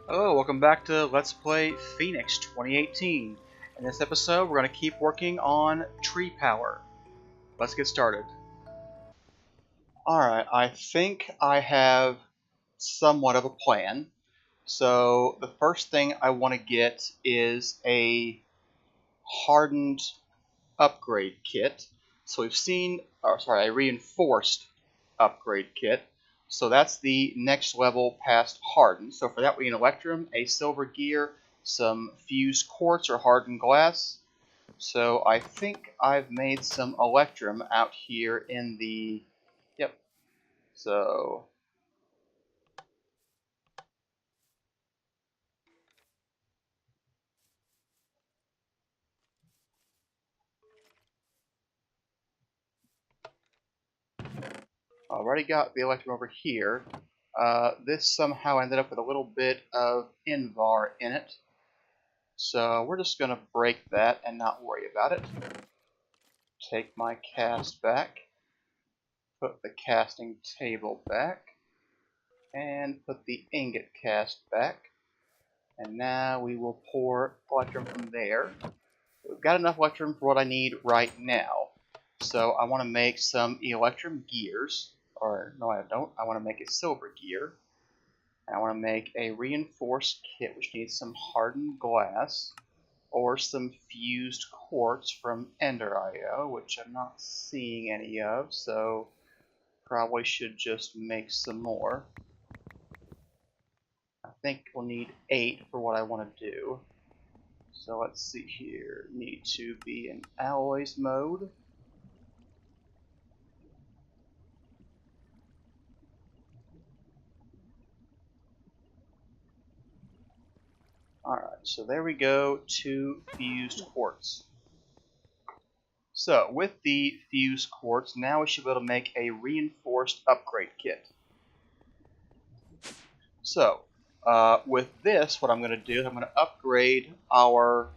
Hello, welcome back to Let's Play Phoenix 2018. In this episode, we're going to keep working on tree power. Let's get started. Alright, I think I have somewhat of a plan. So, the first thing I want to get is a hardened upgrade kit. So we've seen, a reinforced upgrade kit. So that's the next level past hardened. So for that we need an electrum, a silver gear, some fused quartz or hardened glass. So I think I've made some electrum out here in the, yep. So I already got the electrum over here. This somehow ended up with a little bit of Invar in it. So we're just going to break that and not worry about it. Take my cast back, put the casting table back, and put the ingot cast back. And now we will pour electrum from there. We've got enough electrum for what I need right now. So I want to make some electrum gears. Or, no I don't. I want to make a silver gear. And I want to make a reinforced kit which needs some hardened glass. Or some fused quartz from Ender.io, which I'm not seeing any of, so probably should just make some more. I think we'll need 8 for what I want to do. So let's see here. Need to be in alloys mode. Alright, so there we go, 2 fused quartz. So, with the fused quartz, now we should be able to make a reinforced upgrade kit. So, with this, what I'm going to do is I'm going to upgrade our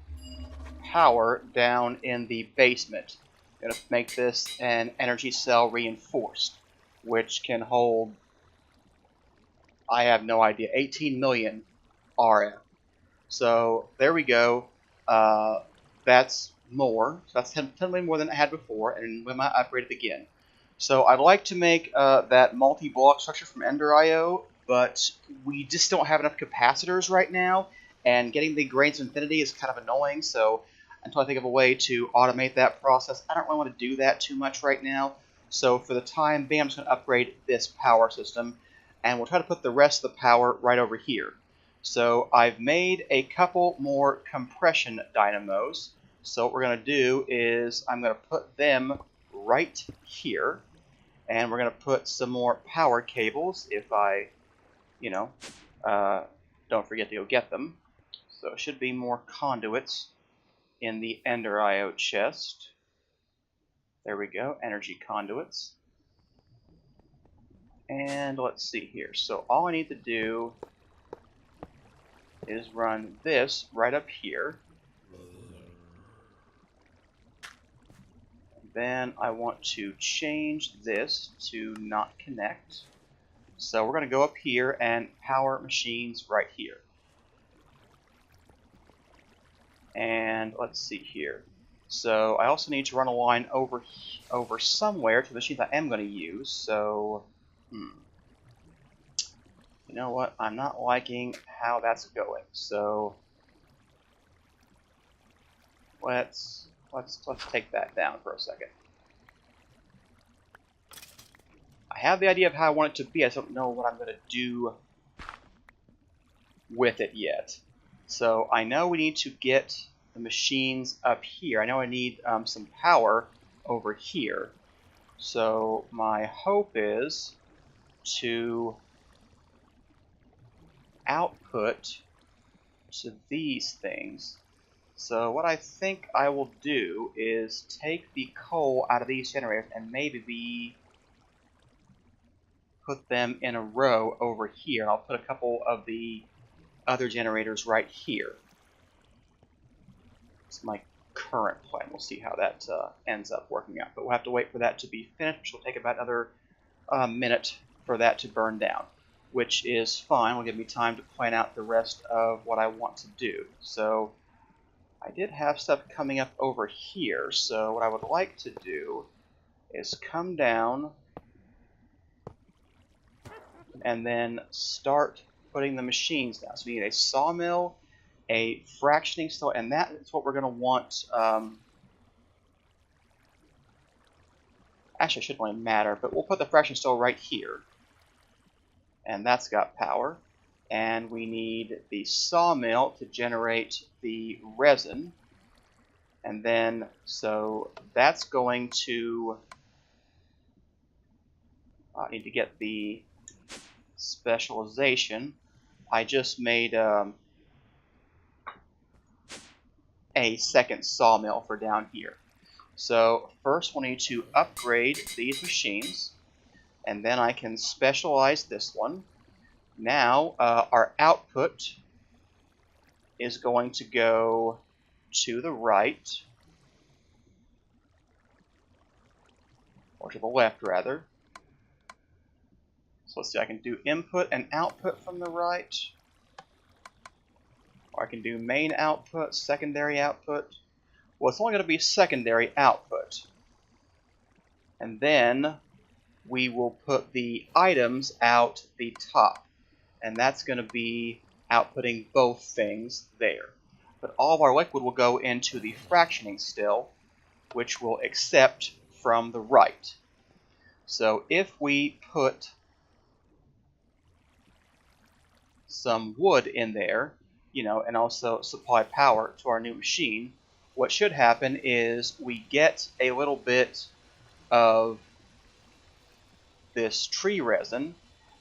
power down in the basement. I'm going to make this an energy cell reinforced, which can hold, I have no idea, 18 million RF. So there we go. That's more. So that's 10 million more than I had before, and we might upgrade it again. So I'd like to make that multi-block structure from Ender.io, but we just don't have enough capacitors right now, and getting the Grains of Infinity is kind of annoying, so until I think of a way to automate that process, I don't really want to do that too much right now. So for the time being, I'm just going to upgrade this power system, and we'll try to put the rest of the power right over here. So I've made a couple more compression dynamos. So what we're going to do is I'm going to put them right here. And we're going to put some more power cables if I, don't forget to go get them. So it should be more conduits in the Ender.io chest. There we go, energy conduits. And let's see here. So all I need to do is run this right up here. Then I want to change this to not connect. So we're going to go up here and power machines right here. And let's see here. So I also need to run a line over somewhere to the machines I am going to use. So, you know what? I'm not liking how that's going. So let's take that down for a second. I have the idea of how I want it to be. I just don't know what I'm going to do with it yet. So I know we need to get the machines up here. I know I need some power over here. So my hope is to output to these things. So what I think I will do is take the coal out of these generators and maybe put them in a row over here. I'll put a couple of the other generators right here. It's my current plan. We'll see how that ends up working out. But we'll have to wait for that to be finished, which will take about another minute for that to burn down. which is fine. Will give me time to plan out the rest of what I want to do. So I did have stuff coming up over here, so what I would like to do is come down and then start putting the machines down. So we need a sawmill, a fractioning still, and that is what we're going to want. Actually, it shouldn't really matter, but we'll put the fractioning still right here. And that's got power. And we need the sawmill to generate the resin. And then, so that's going to, I need to get the specialization. I just made a second sawmill for down here. So first we'll need to upgrade these machines, and then I can specialize this one. Now our output is going to go to the right, or to the left rather. So let's see, I can do input and output from the right, or I can do main output, secondary output. Well, it's only going to be secondary output. And then we will put the items out the top. And that's going to be outputting both things there. But all of our liquid will go into the fractioning still, which will accept from the right. So if we put some wood in there, and also supply power to our new machine, what should happen is we get a little bit of this tree resin,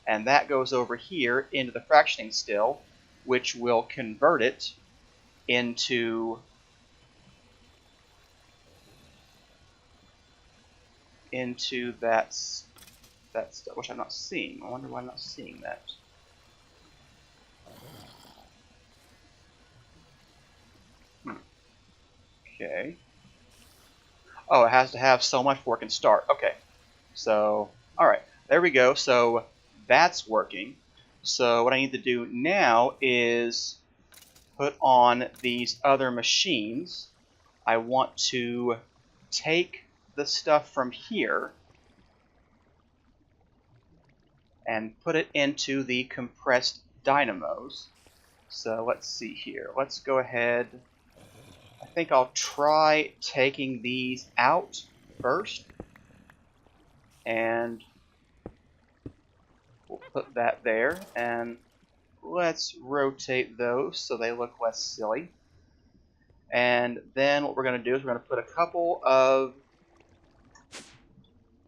and that goes over here into the fractioning still, which will convert it into that stuff, which I'm not seeing. I wonder why I'm not seeing that. Okay. Oh, it has to have so much before it can start. Okay. So, alright. There we go. So, that's working. So, what I need to do now is put on these other machines. I want to take the stuff from here and put it into the compressed dynamos. So, let's see here. Let's go ahead. I think I'll try taking these out first, and we'll put that there, and let's rotate those so they look less silly. And then what we're going to do is we're going to put a couple of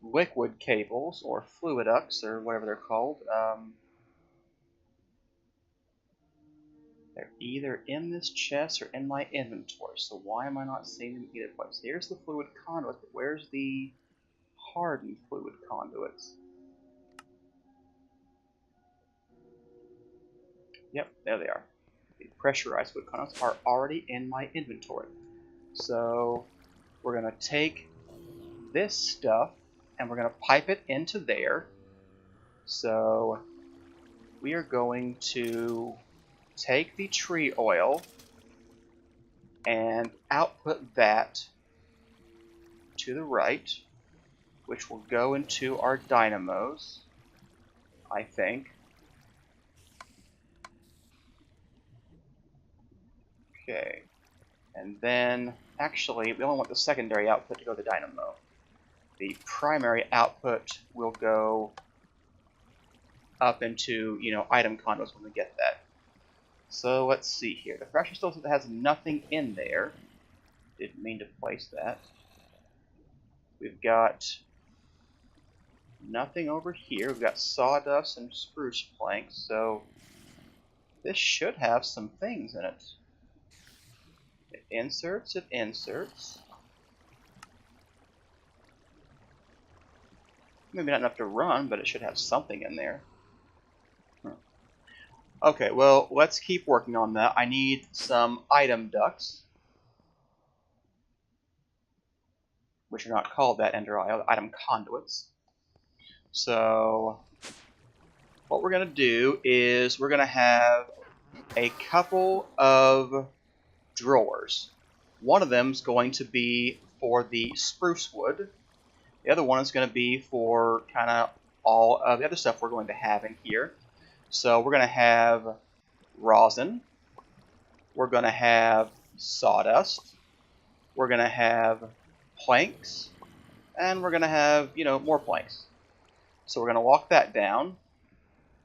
liquid cables, or fluid ducts, or whatever they're called. They're either in this chest or in my inventory, so why am I not seeing them either place? Here's the fluid conduit, but where's the hardened fluid conduits? Yep, there they are. The pressurized fluid conduits are already in my inventory. So we're going to take this stuff and we're going to pipe it into there. So we are going to take the tree oil and output that to the right, which will go into our dynamos, I think. Okay, and then actually we only want the secondary output to go to the dynamo. The primary output will go up into, item condos when we get that. So let's see here. The fracture still has nothing in there. Didn't mean to place that. We've got nothing over here. We've got sawdust and spruce planks, so this should have some things in it. It inserts. Maybe not enough to run, but it should have something in there. Okay, well, let's keep working on that. I need some item ducts, which are not called that under item conduits. So what we're going to do is we're going to have a couple of drawers. One of them is going to be for the spruce wood. The other one is going to be for kind of all of the other stuff we're going to have in here. So we're going to have rosin. We're going to have sawdust. We're going to have planks. And we're going to have, more planks. So we're going to lock that down.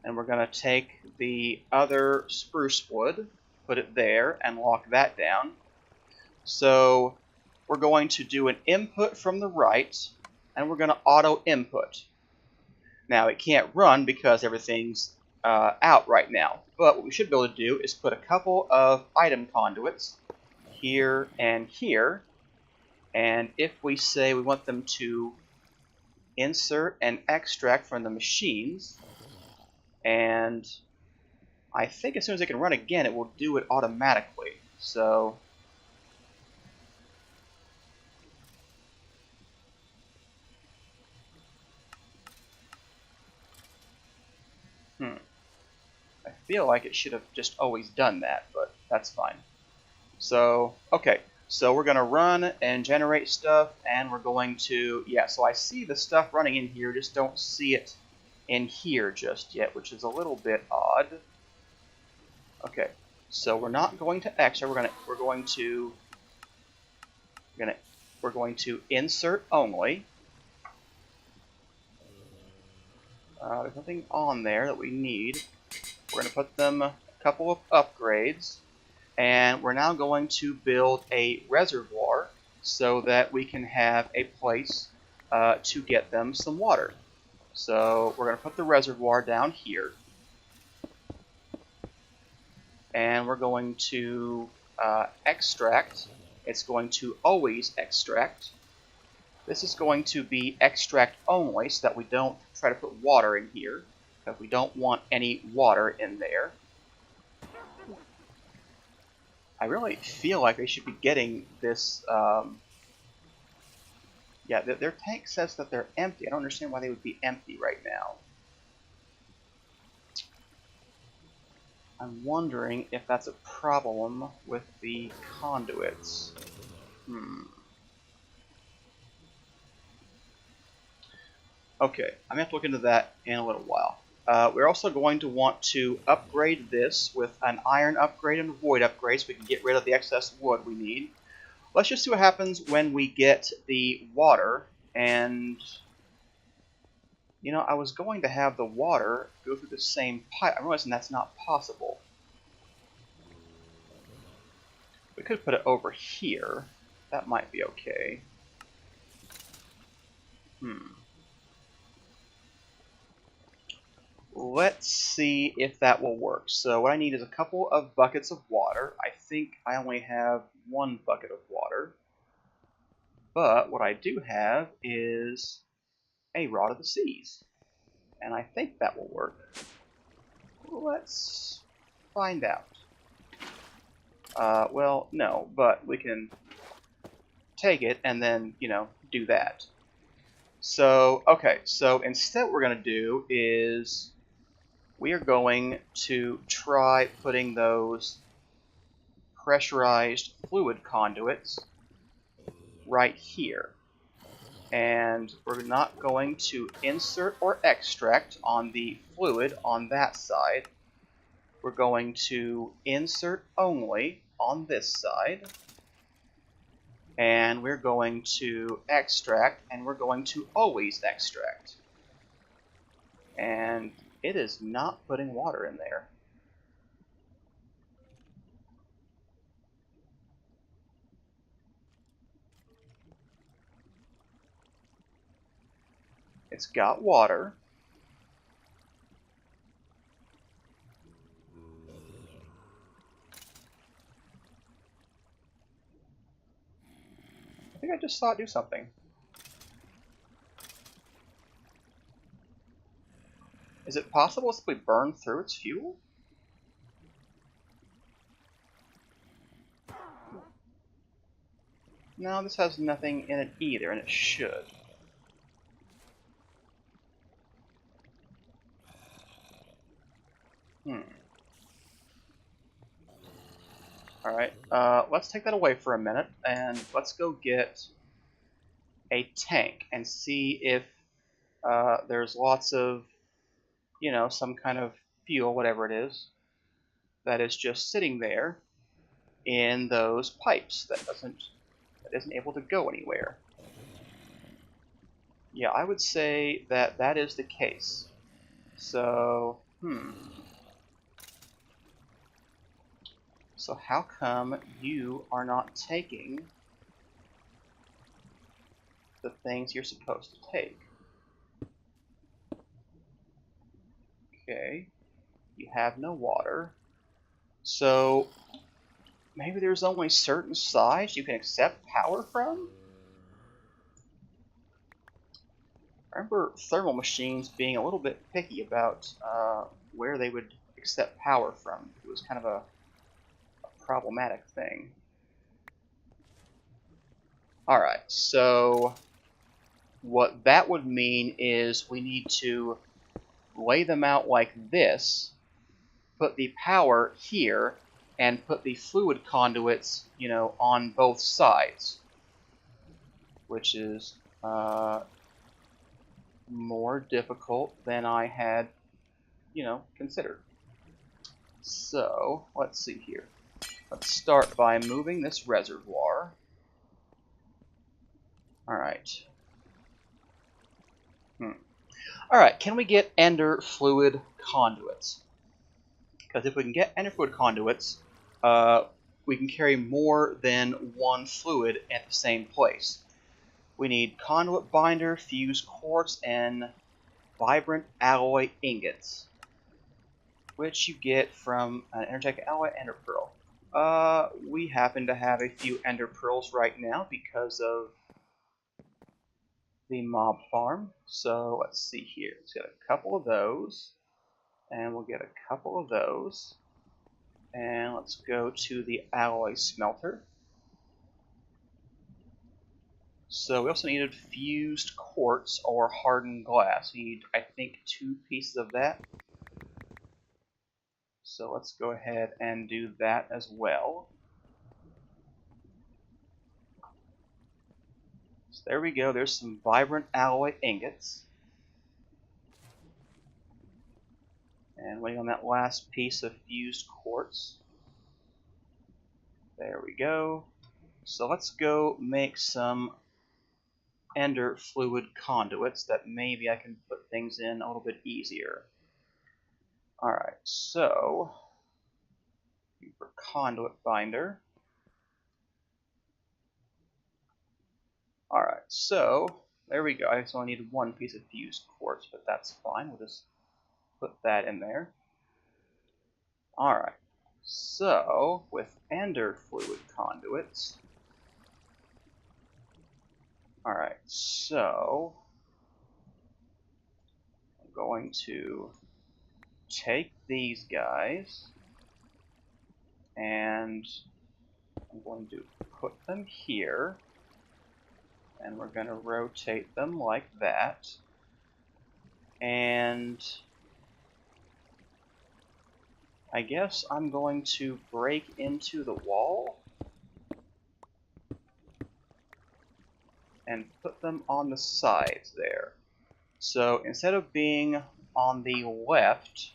And we're going to take the other spruce wood, put it there, and lock that down. So we're going to do an input from the right, and we're going to auto input. Now it can't run because everything's out right now. But what we should be able to do is put a couple of item conduits here and here. And if we say we want them to insert and extract from the machines, and I think as soon as it can run again, it will do it automatically. So I feel like it should have just always done that, but that's fine. So, okay, so we're going to run and generate stuff, and we're going to, so I see the stuff running in here, just don't see it in here just yet, which is a little bit odd. Okay, so we're not going to extra, we're going to insert only. There's nothing on there that we need. We're going to put them a couple of upgrades, and we're now going to build a reservoir so that we can have a place to get them some water. So we're going to put the reservoir down here, and we're going to extract. It's going to always extract. This is going to be extract only so that we don't try to put water in here, because we don't want any water in there. I really feel like they should be getting this. Their tank says that they're empty. I don't understand why they would be empty right now. I'm wondering if that's a problem with the conduits. Okay, I'm going to have to look into that in a little while. We're also going to want to upgrade this with an iron upgrade and a void upgrade so we can get rid of the excess wood we need. Let's just see what happens when we get the water. And, I was going to have the water go through the same pipe. I'm realizing that's not possible. We could put it over here. That might be okay. Let's see if that will work. So what I need is a couple of buckets of water. I think I only have one bucket of water. But what I do have is a Rod of the Seas. And I think that will work. Let's find out. Well, no, but we can take it and then, do that. So, okay, so instead what we're going to do is we are going to try putting those pressurized fluid conduits right here. And we're not going to insert or extract on the fluid on that side. We're going to insert only on this side. And we're going to extract, and we're going to always extract. And it is not putting water in there. It's got water. I think I just saw it do something. Is it possible to simply burn through its fuel? No, this has nothing in it either, and it should. Alright, let's take that away for a minute, and let's go get a tank and see if there's lots of, you know, some kind of fuel, whatever it is, that is just sitting there in those pipes that isn't able to go anywhere. Yeah, I would say that that is the case. So, So how come you are not taking the things you're supposed to take? Okay, you have no water. So maybe there's only certain size you can accept power from? I remember thermal machines being a little bit picky about where they would accept power from. It was kind of a problematic thing. Alright, so what that would mean is we need to lay them out like this, put the power here, and put the fluid conduits, you know, on both sides, which is more difficult than I had, you know, considered. So, let's see here. Let's start by moving this reservoir. Alright. Alright, can we get ender fluid conduits? Because if we can get ender fluid conduits, we can carry more than one fluid at the same place. We need conduit binder, fused quartz, and vibrant alloy ingots, which you get from an energetic alloy ender pearl. We happen to have a few ender pearls right now because of the mob farm. So let's see here. Let's get a couple of those, and we'll get a couple of those, and let's go to the alloy smelter. So we also needed fused quartz or hardened glass. We need, I think, 2 pieces of that. So let's go ahead and do that as well. So there we go. There's some vibrant alloy ingots. And waiting on that last piece of fused quartz. There we go. So let's go make some ender fluid conduits that maybe I can put things in a little bit easier. Alright, so for conduit binder. Alright, so there we go. I just only need 1 piece of fused quartz, but that's fine. We'll just put that in there. Alright, so with ender fluid conduits. Alright, so I'm going to take these guys and I'm going to put them here, and we're going to rotate them like that, and I guess I'm going to break into the wall and put them on the sides there. So instead of being on the left,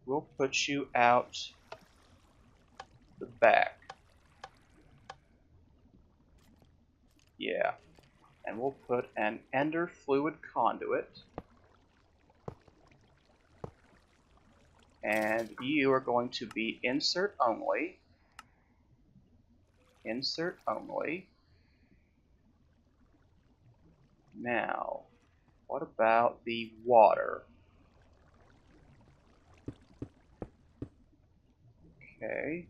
we'll put you out the back. Yeah. And we'll put an ender fluid conduit. And you are going to be insert only. Insert only. Now, what about the water? Okay.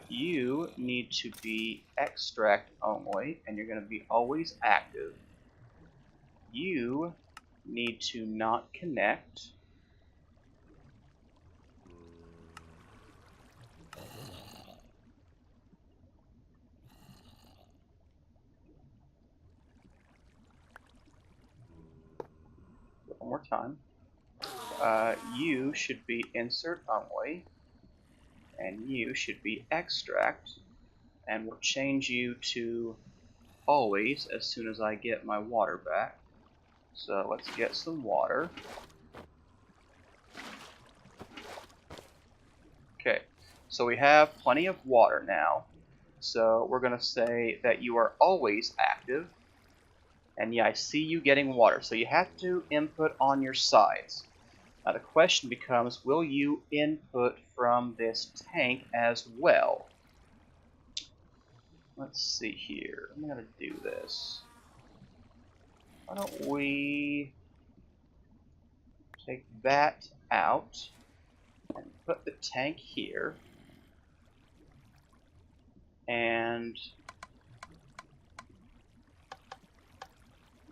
You need to be extract only, and you're going to be always active. You need to not connect. One more time. You should be insert only, and you should be extract, and we'll change you to always as soon as I get my water back. So let's get some water. Okay, so we have plenty of water now. So we're going to say that you are always active. And yeah, I see you getting water. So you have to input on your sides. Now the question becomes, will you input from this tank as well? Let's see here. I'm going to do this. Why don't we take that out and put the tank here. And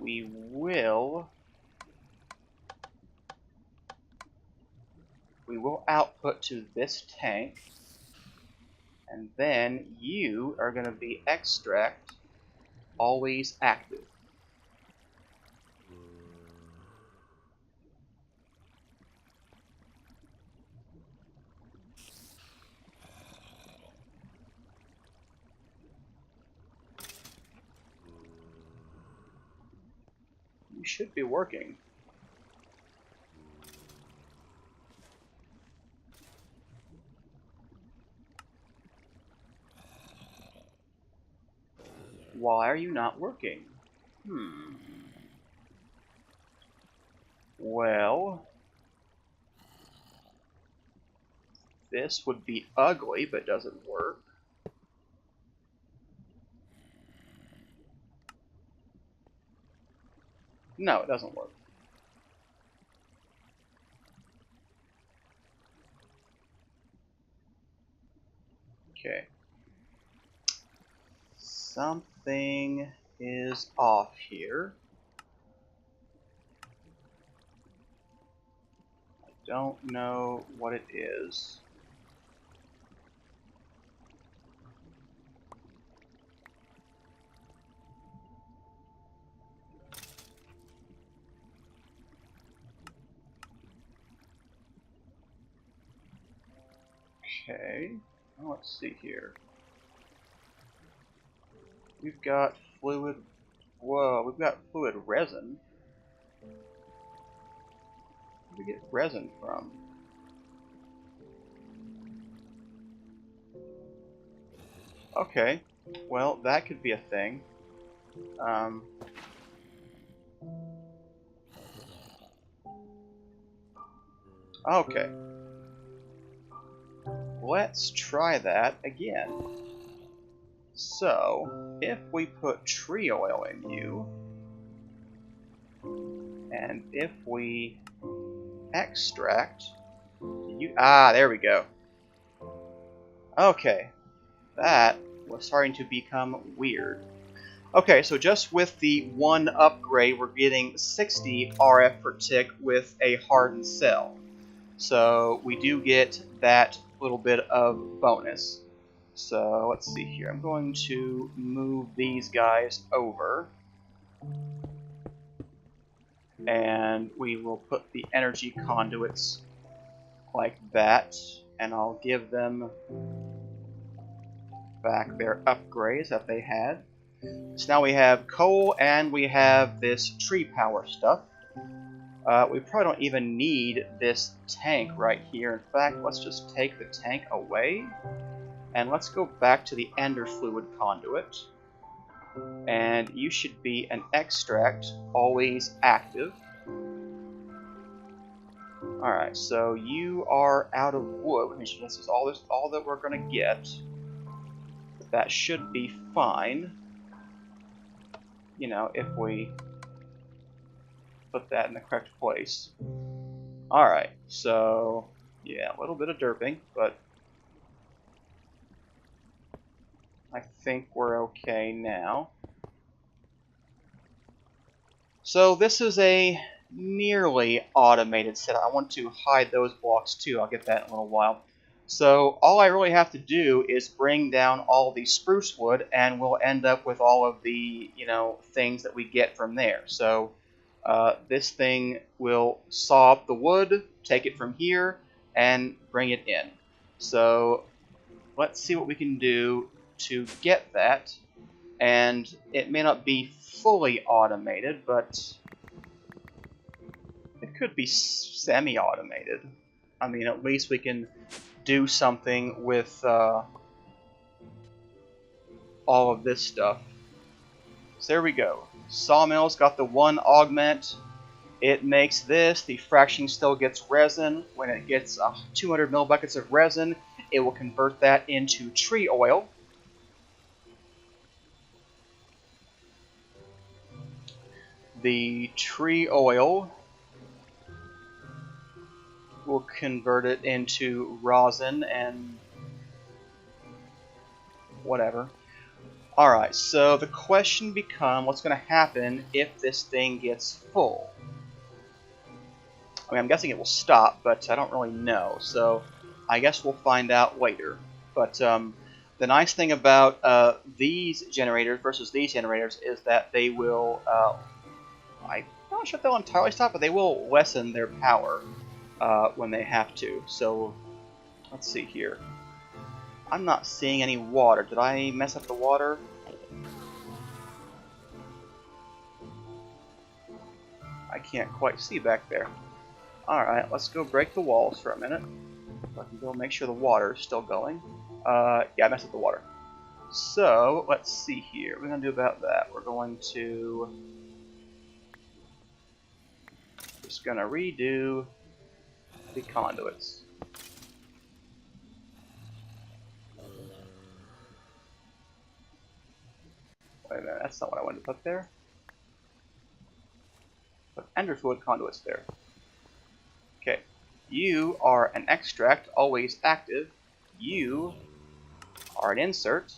we will output to this tank, and then you are going to be extract always active. You should be working. Why are you not working? Well, this would be ugly, but doesn't work. No, it doesn't work. Okay. Something is off here. I don't know what it is. Okay, well, let's see here. We've got fluid. Whoa, we've got fluid resin. Where do we get resin from? Okay, well, that could be a thing. Okay. Let's try that again. So, if we put tree oil in you, and if we extract, there we go. Okay, that was starting to become weird. Okay, so just with the one upgrade, we're getting 60 RF per tick with a hardened cell. So we do get that little bit of bonus. So let's see here. I'm going to move these guys over. And we will put the energy conduits like that. And I'll give them back their upgrades that they had. So now we have coal and we have this tree power stuff. We probably don't even need this tank right here. In fact, let's just take the tank away. And let's go back to the ender fluid conduit. And you should be an extract, always active. Alright, so you are out of wood, which this is all that we're going to get. That should be fine. You know, if we put that in the correct place. Alright, so yeah, a little bit of derping, but I think we're okay now. So this is a nearly automated setup. I want to hide those blocks too. I'll get that in a little while. So all I really have to do is bring down all the spruce wood, and we'll end up with all of the, things that we get from there. So this thing will saw up the wood take it from here and bring it in. So let's see what we can do to get that. And it may not be fully automated, but it could be semi-automated. I mean, at least we can do something with all of this stuff. So there we go. Sawmill's got the one augment. It makes this. The fractioning still gets resin. When it gets 200 millibuckets of resin, it will convert that into tree oil. The tree oil will convert it into rosin and whatever. Alright, so the question becomes, what's going to happen if this thing gets full? I mean, I'm guessing it will stop, but I don't really know, so I guess we'll find out later. But the nice thing about these generators versus these generators is that they will, I'm not sure if they'll entirely stop, but they will lessen their power when they have to. So, let's see here. I'm not seeing any water. Did I mess up the water? I can't quite see back there. Alright, let's go break the walls for a minute. So I can go make sure the water is still going. Yeah, I messed up the water. So, let's see here. What are we going to do about that? We're going to... just going to redo the conduits. Wait a minute, that's not what I wanted to put there. Put ender fluid conduits there. Okay, you are an extract, always active. You are an insert,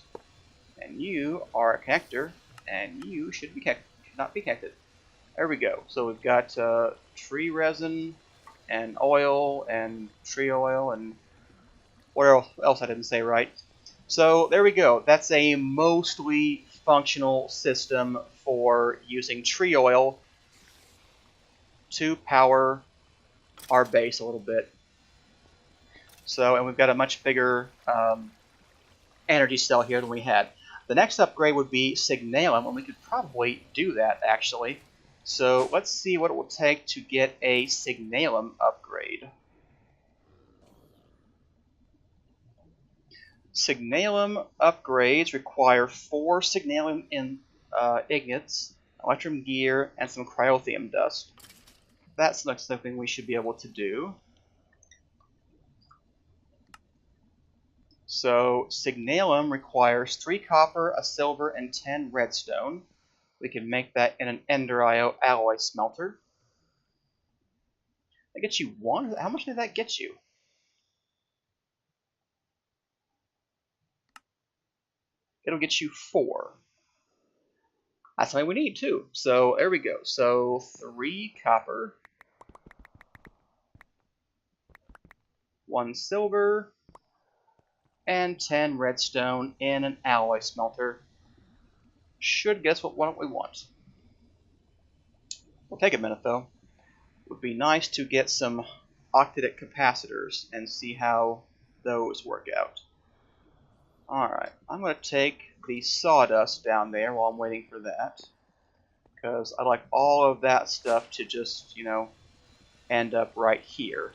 and you are a connector, and you should not be connected. There we go. So we've got tree resin, and oil, and tree oil, and what else I didn't say right. So there we go. That's a mostly functional system for using tree oil to power our base a little bit. So, and we've got a much bigger energy cell here than we had. The next upgrade would be Signalum, and we could probably do that actually. So let's see what it will take to get a Signalum upgrade. Signalum upgrades require 4 Signalum ingots, electrum gear, and some cryothium dust. That's something we should be able to do. So Signalum requires 3 copper, a silver, and 10 redstone. We can make that in an Ender alloy smelter. That gets you 1? How much did that get you? It'll get you 4. That's something we need too. So there we go. So 3 copper, 1 silver, and 10 redstone in an alloy smelter. Should guess what we want. Will take a minute though. Would be nice to get some octadic capacitors and see how those work out. Alright, I'm going to take the sawdust down there while I'm waiting for that, because I'd like all of that stuff to just, you know, end up right here.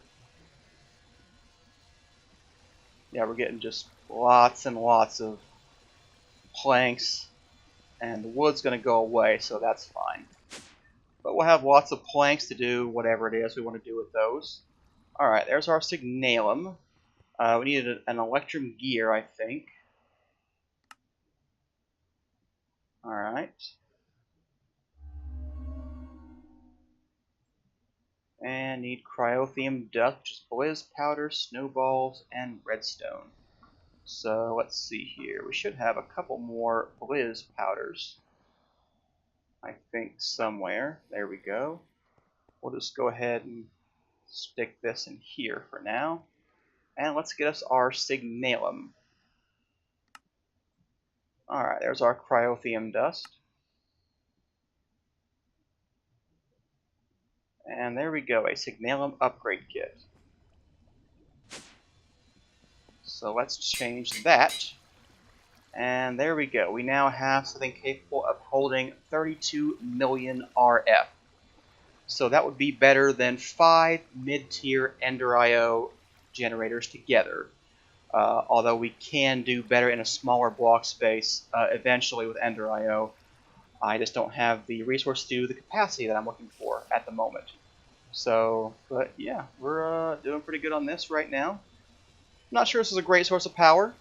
Yeah, we're getting just lots and lots of planks, and the wood's going to go away, so that's fine. But we'll have lots of planks to do whatever it is we want to do with those. Alright, there's our Signalum. We needed an electrum gear, I think. Alright. And need cryothium dust, which is blizz powder, snowballs, and redstone. So let's see here. We should have a couple more blizz powders, I think, somewhere. There we go. We'll just go ahead and stick this in here for now. And let's get us our Signalum. Alright, there's our cryothium dust. And there we go, a Signalum upgrade kit. So let's change that. And there we go. We now have something capable of holding 32 million RF. So that would be better than 5 mid-tier Ender IO generators together. Although we can do better in a smaller block space eventually with Ender IO. I just don't have the resource to do the capacity that I'm looking for at the moment. So, but yeah, we're doing pretty good on this right now. Not sure this is a great source of power,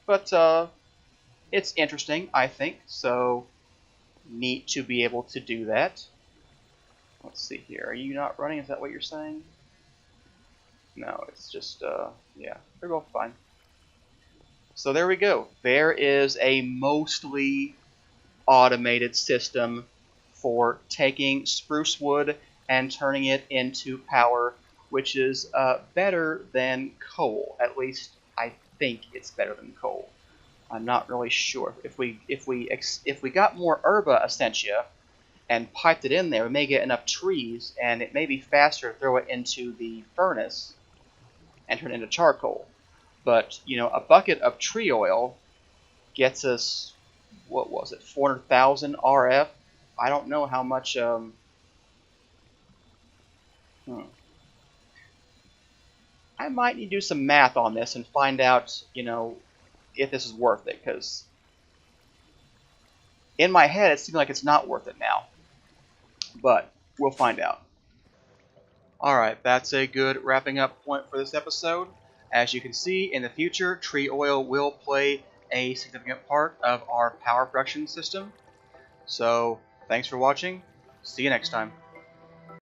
but it's interesting, I think. So, neat to be able to do that. Let's see here. Are you not running? Is that what you're saying? No, it's just, yeah, they're both fine. So there we go. There is a mostly automated system for taking spruce wood and turning it into power, which is better than coal. At least I think it's better than coal. I'm not really sure. If we got more herba essentia and piped it in there, we may get enough trees, and it may be faster to throw it into the furnace and turn it into charcoal. But you know, a bucket of tree oil gets us, what was it, 400,000 RF? I don't know how much. I might need to do some math on this and find out, you know, if this is worth it, because in my head it seems like it's not worth it now. But we'll find out. Alright, that's a good wrapping up point for this episode. As you can see, in the future, tree oil will play a significant part of our power production system. So, thanks for watching. See you next time.